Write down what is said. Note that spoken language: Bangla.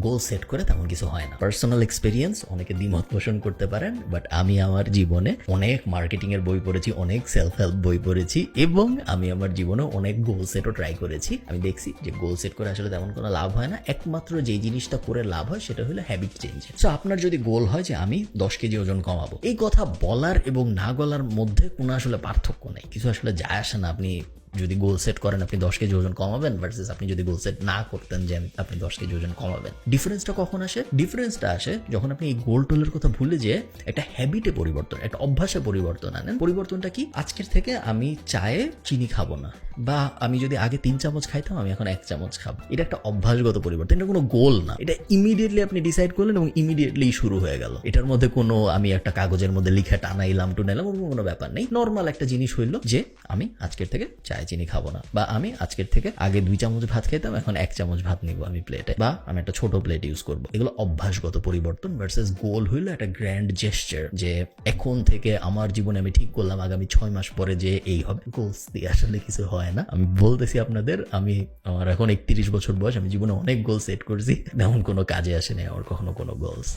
গোল সেট করে তেমন কিছু হয় না। পার্সোনাল এক্সপেরিয়েন্স, অনেকে দ্বিমত পোষণ করতে পারেন, বাট আমি আমার জীবনে অনেক মার্কেটিং এর বই পড়েছি, অনেক সেলফ হেল্প বই পড়েছি, এবং আমি আমার জীবনে অনেক গোল সেটও ট্রাই করেছি। আমি দেখছি যে গোল সেট করে আসলে তেমন কোনো লাভ হয় না। একমাত্র যেই জিনিসটা করে লাভ হয় সেটা হলো হ্যাবিট চেঞ্জ। সো আপনার যদি গোল হয় যে আমি 10 কেজি ওজন কমাবো, এই কথা বলার এবং না বলার মধ্যে কোনো আসলে পার্থক্য নেই, কিছু আসলে যায় আসে না। আপনি যদি গোল সেট করেন আপনি 10 কেজি ওজন কমাবেন ভার্সেস আপনি যদি গোল সেট না করতেন যে আপনি 10 কেজি ওজন কমাবেন, ডিফারেন্সটা কখন আসে? ডিফারেন্সটা আসে যখন আপনি এই গোল টোলের কথা ভুলে যেয়ে একটা হ্যাবিটে পরিবর্তন, একটা অভ্যাসে পরিবর্তন আনেন। পরিবর্তনটা কি? আজকের থেকে আমি চায়ে চিনি খাবো না, বা আমি যদি আগে 3 চামচ খাইতাম আমি এখন 1 চামচ খাবো। এটা একটা অভ্যাসগত পরিবর্তন, এটা কোনো গোল না। এটা ইমিডিয়েটলি আপনি ডিসাইড করলেন এবং ইমিডিয়েটলি শুরু হয়ে গেল। এটার মধ্যে কোনো আমি একটা কাগজের মধ্যে লিখে টানাইলাম টুনাইলাম কোনো ব্যাপার নেই। নর্মাল একটা জিনিস হইলো যে আমি আজকের থেকে চায়ে চিনি খাবো না, বা আমি আজকের থেকে আগে 2 চামচ ভাত খেতাম এখন 1 চামচ ভাত নিব আমি প্লেটে, বা আমি একটা ছোট প্লেট ইউজ করবো। এগুলো অভ্যাসগত পরিবর্তন ভার্সেস গোল হইলো একটা গ্র্যান্ড জেস্টার, যে এখন থেকে আমার জীবনে আমি ঠিক করলাম আগামী 6 মাস পরে যে এই হবে। গোলস দিয়ে আসলে কিছু হয় না। আমি বলতেছি আপনাদের, আমার এখন 31 বছর বয়স, আমি জীবনে অনেক গোল সেট করছি, তেমন কোনো কাজে আসেনি আমার কখনো কোনো গোলস।